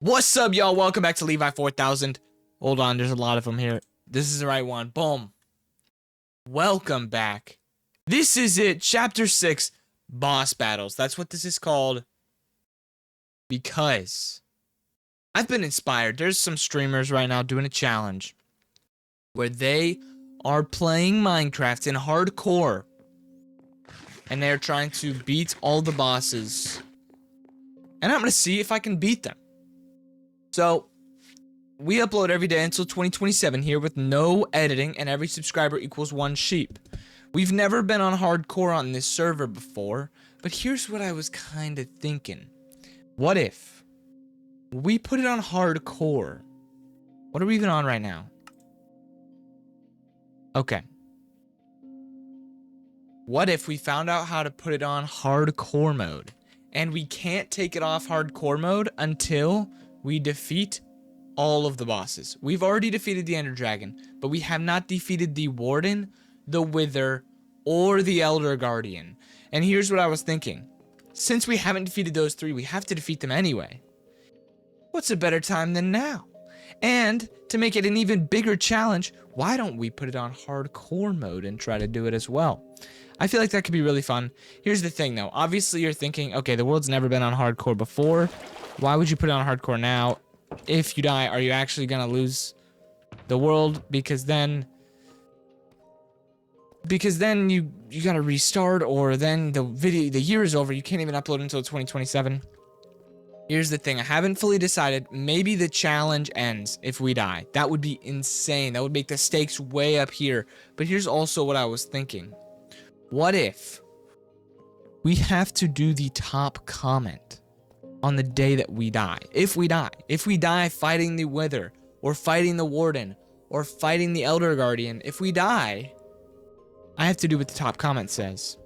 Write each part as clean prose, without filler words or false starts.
What's up, y'all? Welcome back to Levi 4000. Hold on, there's a lot of them here. This is the right one. Boom. Welcome back. This is it. Chapter 6, Boss Battles. That's what this is called. Because I've been inspired. There's some streamers right now doing a challenge where they are playing Minecraft in hardcore. And they're trying to beat all the bosses. And I'm going to see if I can beat them. So, we upload every day until 2027 here with no editing, and every subscriber equals 1 sheep. We've never been on hardcore on this server before, but here's what I was kind of thinking. What if we put it on hardcore? What are we even on right now? Okay. What if we found out how to put it on hardcore mode, and we can't take it off hardcore mode until we defeat all of the bosses? We've already defeated the Ender Dragon, but we have not defeated the Warden, the Wither, or the Elder Guardian. And here's what I was thinking. Since we haven't defeated those 3, we have to defeat them anyway. What's a better time than now? And to make it an even bigger challenge, why don't we put it on hardcore mode and try to do it as well? I feel like that could be really fun. Here's the thing though. Obviously you're thinking, okay, the world's never been on hardcore before. Why would you put it on hardcore now? If you die, are you actually gonna lose the world? Because then you gotta restart, or then the year is over. You can't even upload until 2027. Here's the thing, I haven't fully decided. Maybe the challenge ends if we die. That would be insane. That would make the stakes way up here. But here's also what I was thinking. What if we have to do the top comment on the day that we die? If we die fighting the Wither, or fighting the Warden, or fighting the Elder Guardian, if we die, I have to do what the top comment says.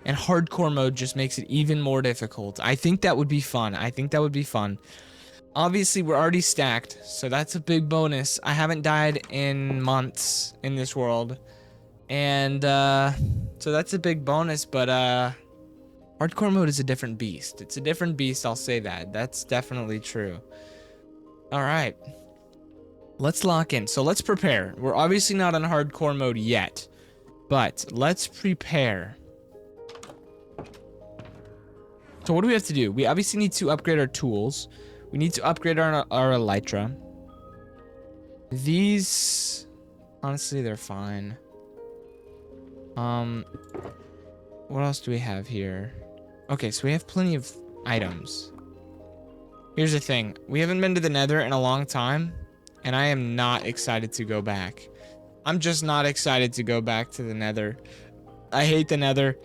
And hardcore mode just makes it even more difficult. I think that would be fun. Obviously, we're already stacked, so that's a big bonus. I haven't died in months in this world. And, so that's a big bonus, but, hardcore mode is a different beast. It's a different beast, I'll say that. That's definitely true. Alright. Let's lock in. So let's prepare. We're obviously not on hardcore mode yet, but let's prepare. So what do we have to do? We obviously need to upgrade our tools. We need to upgrade our elytra. These, honestly, they're fine. What else do we have here? Okay, so we have plenty of items. Here's the thing. We haven't been to the Nether in a long time, and I am not excited to go back. I'm just not excited to go back to the Nether. I hate the Nether.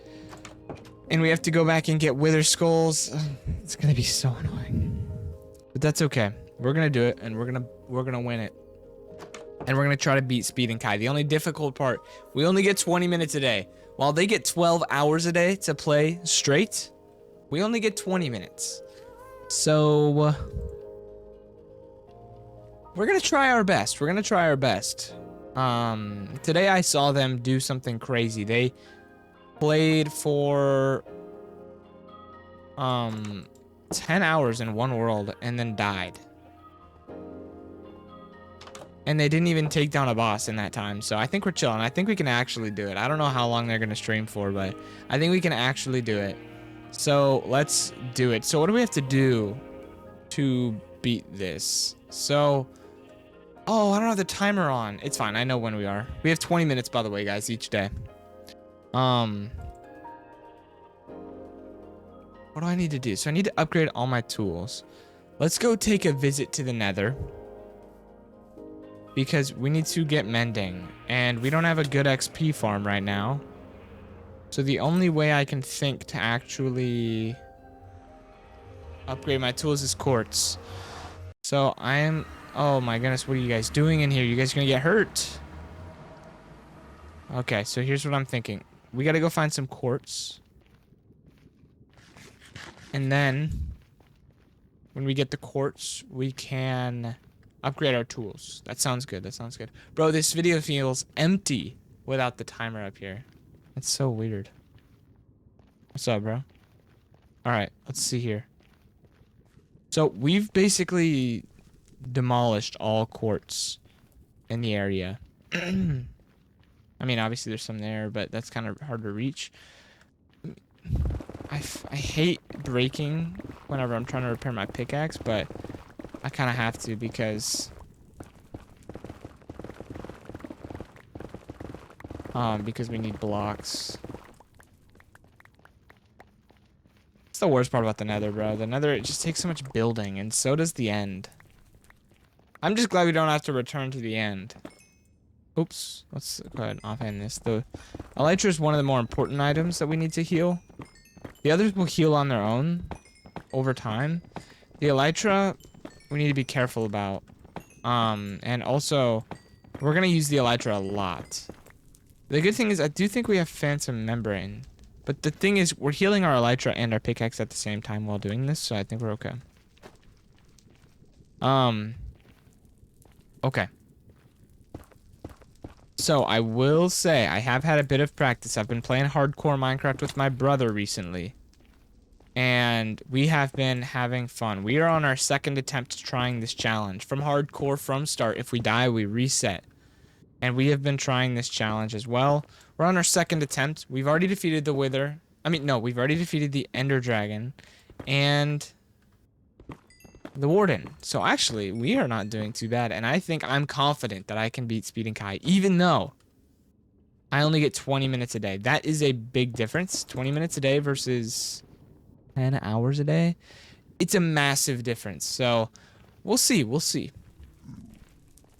And we have to go back and get Wither Skulls. It's gonna be so annoying. But that's okay. We're gonna do it, and we're gonna win it. And we're gonna try to beat Speed and Kai. The only difficult part, we only get 20 minutes a day. While they get 12 hours a day to play straight, we only get 20 minutes. So, we're gonna try our best. Today I saw them do something crazy. They played for 10 hours in one world and then died. And they didn't even take down a boss in that time. So I think we're chilling. I think we can actually do it. I don't know how long they're gonna stream for, but I think we can actually do it. So let's do it. So what do we have to do to beat this? So, oh, I don't have the timer on. It's fine. I know when we are. We have 20 minutes, by the way, guys, each day. What do I need to do? So I need to upgrade all my tools. Let's go take a visit to the Nether, because we need to get mending, and we don't have a good XP farm right now. So the only way I can think to actually upgrade my tools is quartz. So oh my goodness, what are you guys doing in here? You guys gonna get hurt. Okay, so here's what I'm thinking. We gotta go find some quartz. And then, when we get the quartz, we can upgrade our tools. That sounds good. Bro, this video feels empty without the timer up here. It's so weird. What's up, bro? Alright, let's see here. So we've basically demolished all quartz in the area. I mean, obviously there's some there, but that's kind of hard to reach. I hate breaking whenever I'm trying to repair my pickaxe, but I kind of have to because we need blocks. It's the worst part about the Nether, bro. The Nether, it just takes so much building, and so does the end. I'm just glad we don't have to return to the end. Oops. Let's go ahead and offhand this. The elytra is one of the more important items that we need to heal. The others will heal on their own over time. The elytra, we need to be careful about. And also, we're going to use the elytra a lot. The good thing is, I do think we have phantom membrane. But the thing is, we're healing our elytra and our pickaxe at the same time while doing this, so I think we're okay. Okay. So, I will say, I have had a bit of practice. I've been playing hardcore Minecraft with my brother recently. And we have been having fun. We are on our second attempt trying this challenge. From hardcore, from start. If we die, we reset. And we have been trying this challenge as well. We're on our second attempt. We've already defeated the Wither. I mean, no, we've already defeated the Ender Dragon. And the Warden. So actually, we are not doing too bad. And I think I'm confident that I can beat Speed and Kai. Even though I only get 20 minutes a day. That is a big difference. 20 minutes a day versus 10 hours a day. It's a massive difference. So we'll see. We'll see.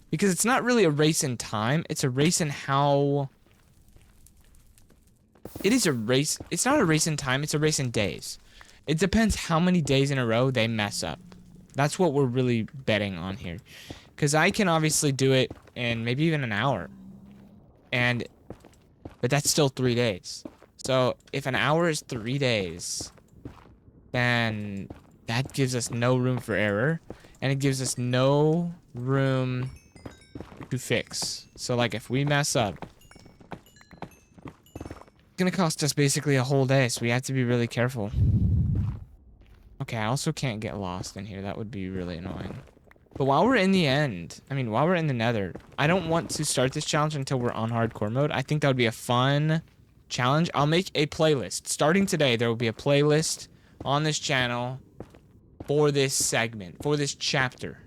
Because it's not really a race in time. It's a race in how... It is a race. It's not a race in time. It's a race in days. It depends how many days in a row they mess up. That's what we're really betting on here. Because I can obviously do it in maybe even an hour. But that's still 3 days. So if an hour is 3 days... then that gives us no room for error, and it gives us no room to fix. So like if we mess up, it's gonna cost us basically a whole day, so we have to be really careful. Okay, I also can't get lost in here. That would be really annoying. But while we're in the end, while we're in the Nether, I don't want to start this challenge until we're on hardcore mode. I think that would be a fun challenge. I'll make a playlist. Starting today, there will be a playlist on this channel for this segment, for this chapter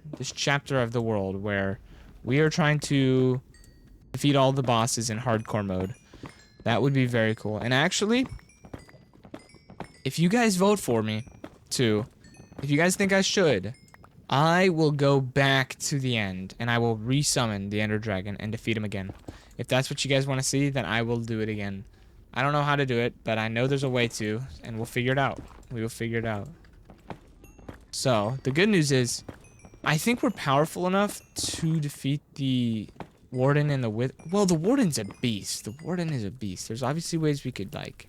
of the world where we are trying to defeat all the bosses in hardcore mode. That would be very cool. And actually, if you guys vote for me too, if you guys think I should, I will go back to the end and I will resummon the Ender Dragon and defeat him again. If that's what you guys want to see, then I will do it again. I don't know how to do it, but I know there's a way to, and we'll figure it out. We will figure it out. So, the good news is, I think we're powerful enough to defeat the Warden and the Wither. Well, the Warden's a beast. The Warden is a beast. There's obviously ways we could, like,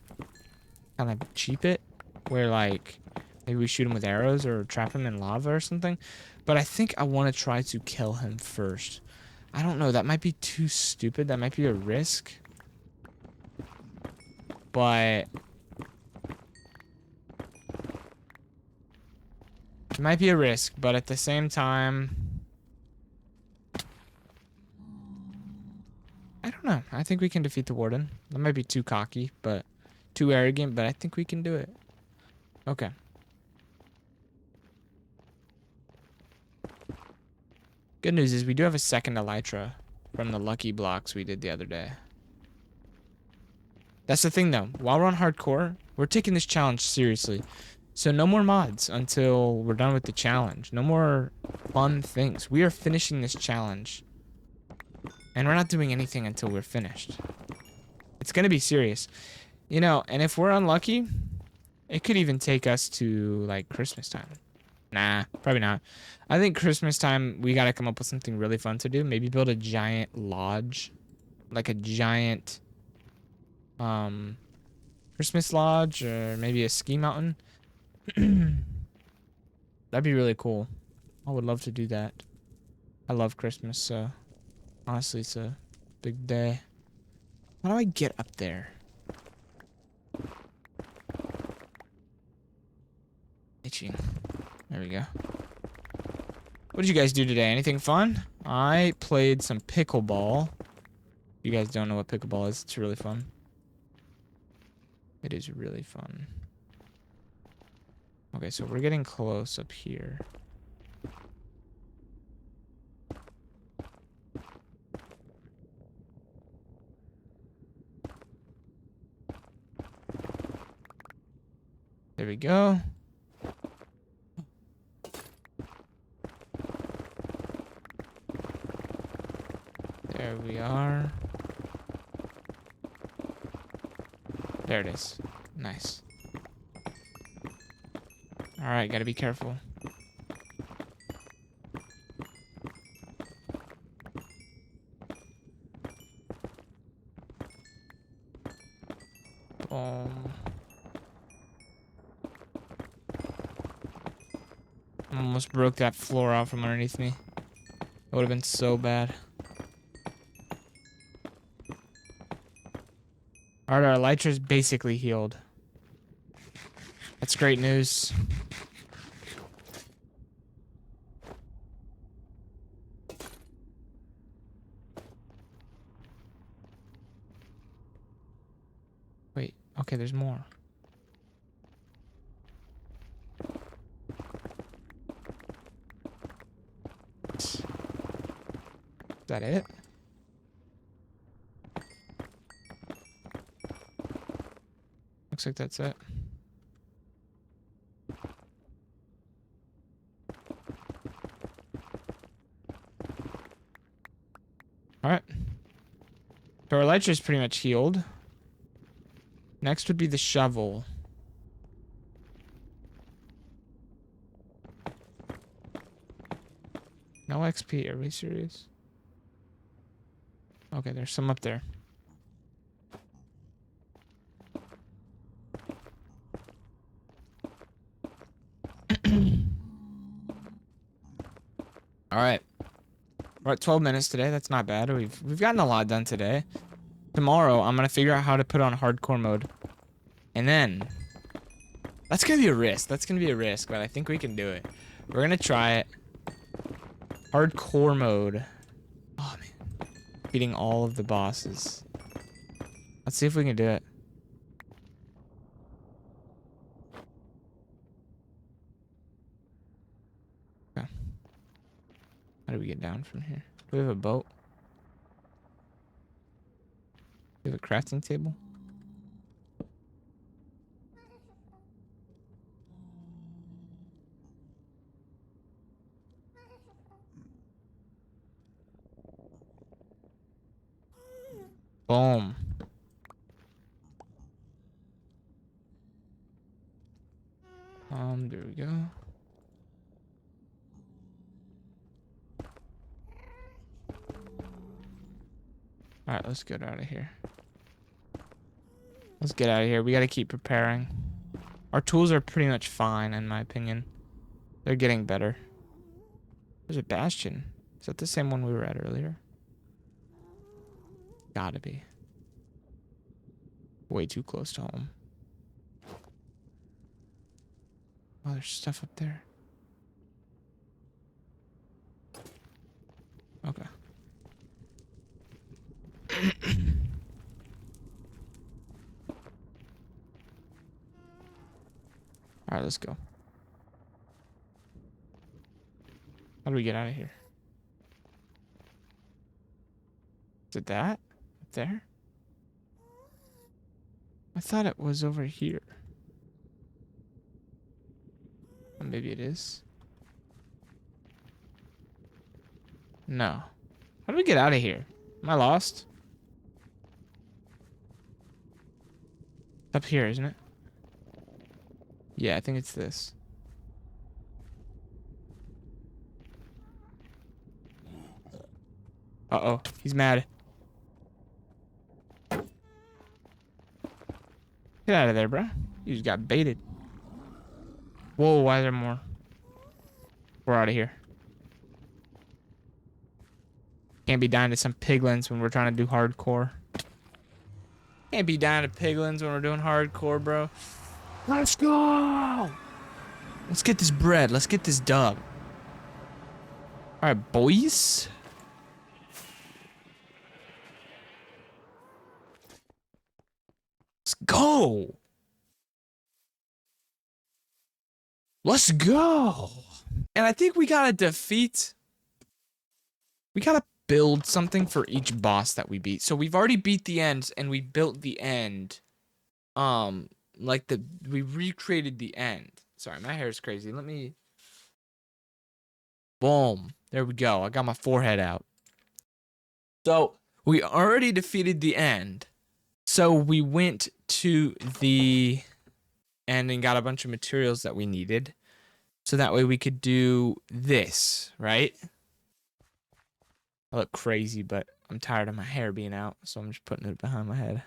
kind of cheap it. Where, like, maybe we shoot him with arrows or trap him in lava or something. But I think I want to try to kill him first. I don't know. That might be too stupid. That might be a risk. But... it might be a risk, but at the same time... I don't know. I think we can defeat the Warden. That might be too cocky, but... too arrogant, but I think we can do it. Okay. Good news is we do have a second elytra from the lucky blocks we did the other day. That's the thing, though. While we're on hardcore, we're taking this challenge seriously. So no more mods until we're done with the challenge. No more fun things. We are finishing this challenge. And we're not doing anything until we're finished. It's going to be serious. You know, and if we're unlucky, it could even take us to, like, Christmas time. Nah, probably not. I think Christmas time, we got to come up with something really fun to do. Maybe build a giant lodge. Like a giant... Christmas lodge, or maybe a ski mountain. That'd be really cool. I would love to do that. I love Christmas, so honestly, it's a big day. How do I get up there? Itching. There There we go. What did you guys do today? Anything fun? I played some pickleball. You guys don't know what pickleball is. It's really fun. It is really fun. Okay, so we're getting close up here. There we go. There we are. There it is. Nice. Alright, gotta be careful. Almost broke that floor out from underneath me. It would have been so bad. Alright, our elytra's basically healed. That's great news. Wait, okay, there's more. Is that it? Looks like that's it. Alright. So our elytra is pretty much healed. Next would be the shovel. No XP, are we serious? Okay, there's some up there. Alright. We're at 12 minutes today. That's not bad. We've gotten a lot done today. Tomorrow, I'm gonna figure out how to put on hardcore mode. And then that's gonna be a risk. That's gonna be a risk, but I think we can do it. We're gonna try it. Hardcore mode. Oh man. Beating all of the bosses. Let's see if we can do it. Okay. How do we get down from here? Do we have a boat? Do we have a crafting table? Boom. There we go. Alright, let's get out of here. Let's get out of here. We gotta keep preparing. Our tools are pretty much fine, in my opinion. They're getting better. There's a bastion. Is that the same one we were at earlier? Gotta be. Way too close to home. Oh, there's stuff up there. Okay. Alright, let's go. How do we get out of here? Is it that? Up there? I thought it was over here. Or maybe it is. No. How do we get out of here? Am I lost? Up here, isn't it? Yeah, I think it's this. Uh-oh, he's mad. Get out of there, bro. You just got baited. Whoa, why is there more? We're out of here. Can't be dying to some piglins when we're trying to do hardcore. Can't be dying to piglins when we're doing hardcore, bro. Let's go! Let's get this bread. Let's get this dub. All right, boys. Let's go. Let's go. And I think we gotta build something for each boss that we beat. So we've already beat the ends and we built the end. We recreated the end. Sorry, my hair is crazy. Let me. Boom. There we go. I got my forehead out. So we already defeated the end. So we went to the end and got a bunch of materials that we needed. So that way we could do this, right? I look crazy, but I'm tired of my hair being out, so I'm just putting it behind my head.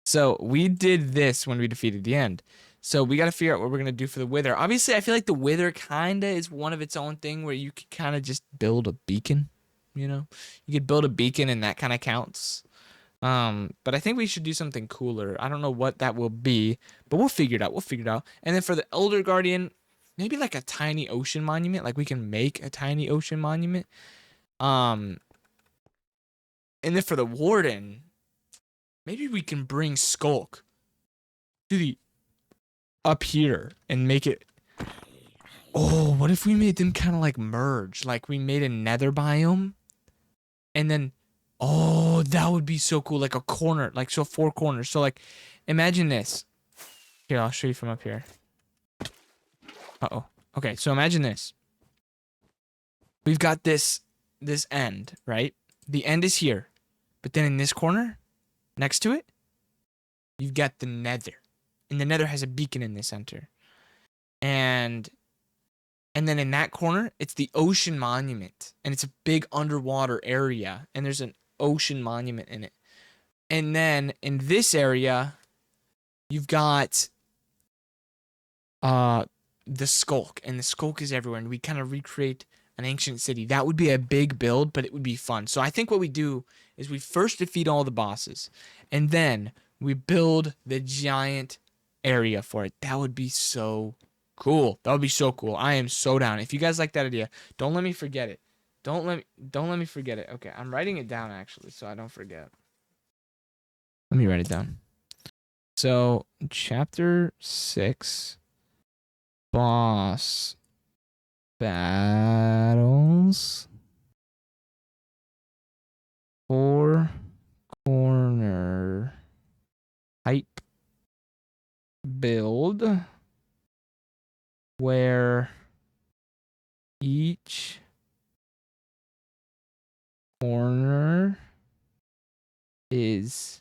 So we did this when we defeated the end. So we got to figure out what we're going to do for the wither. Obviously, I feel like the wither kind of is one of its own thing where you could kind of just build a beacon, you know? You could build a beacon and that kind of counts. But I think we should do something cooler. I don't know what that will be, but we'll figure it out. We'll figure it out. And then for the Elder Guardian, maybe like a tiny ocean monument. Like we can make a tiny ocean monument. And then for the Warden, maybe we can bring Skulk to the up here and make it. Oh, what if we made them kind of like merge? Like we made a Nether biome, and then, oh, that would be so cool. Like a corner, like so 4 corners. So like, imagine this. Here, I'll show you from up here. Uh-oh. Okay, so imagine this. We've got this end, right? The end is here. But then in this corner, next to it, you've got the Nether. And the Nether has a beacon in the center. And then in that corner, it's the ocean monument. And it's a big underwater area. And there's an ocean monument in it. And then in this area, you've got the Skulk. And the Skulk is everywhere. And we kind of recreate an ancient city. That would be a big build, but it would be fun. So I think what we do is we first defeat all the bosses. And then we build the giant area for it. That would be so cool. That would be so cool. I am so down. If you guys like that idea, don't let me forget it. Don't let me forget it. Okay, I'm writing it down actually, so I don't forget. Let me write it down. So, chapter 6, boss battles, 4 corner hype build where each corner is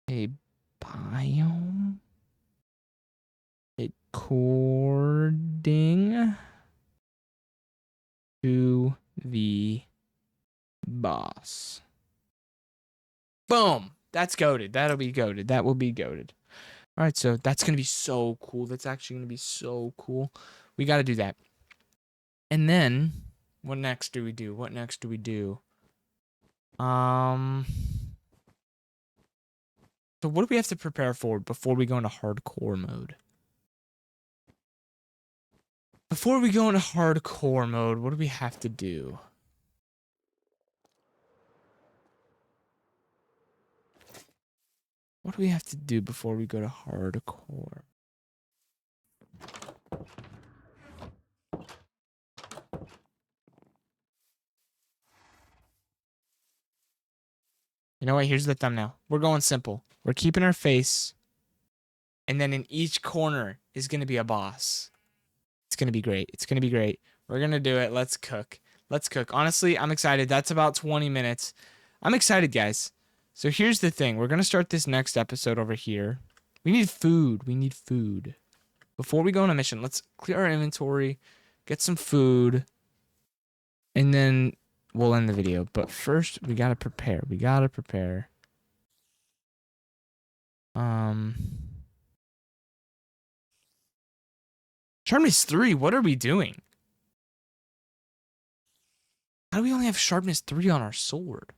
a biome according to the boss. Boom! That's goated. That'll be goated. That will be goated. All right, so that's going to be so cool. That's actually going to be so cool. We got to do that. And then, what next do we do? What next do we do? So what do we have to prepare for before we go into hardcore mode? Before we go into hardcore mode, what do we have to do? What do we have to do before we go to hardcore? You know what? Here's the thumbnail. We're going simple. We're keeping our face. And then in each corner is going to be a boss. It's going to be great. It's going to be great. We're going to do it. Let's cook. Let's cook. Honestly, I'm excited. That's about 20 minutes. I'm excited, guys. So here's the thing. We're going to start this next episode over here. We need food. We need food. Before we go on a mission, let's clear our inventory, get some food, and then we'll end the video. But first, we got to prepare. We got to prepare. Sharpness 3, what are we doing? How do we only have sharpness 3 on our sword?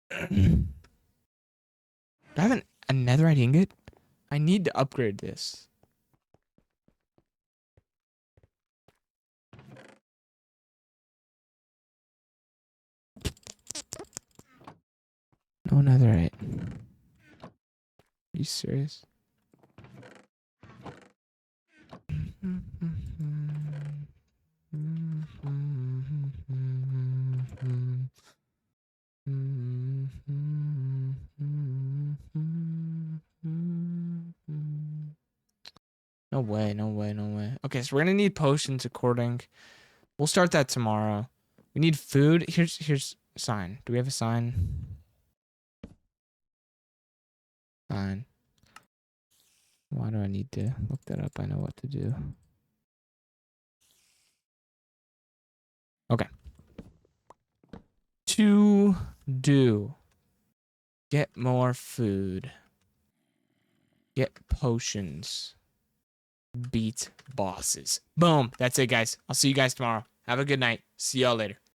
Do I have a netherite ingot? I need to upgrade this. No netherite. Are you serious? No way, no way, no way. Okay, so we're gonna need potions according. We'll start that tomorrow. We need food. Here's a sign. Do we have a sign? Sign. Why do I need to look that up? I know what to do. Okay. To do. Get more food. Get potions. Beat bosses. Boom. That's it, guys. I'll see you guys tomorrow. Have a good night. See y'all later.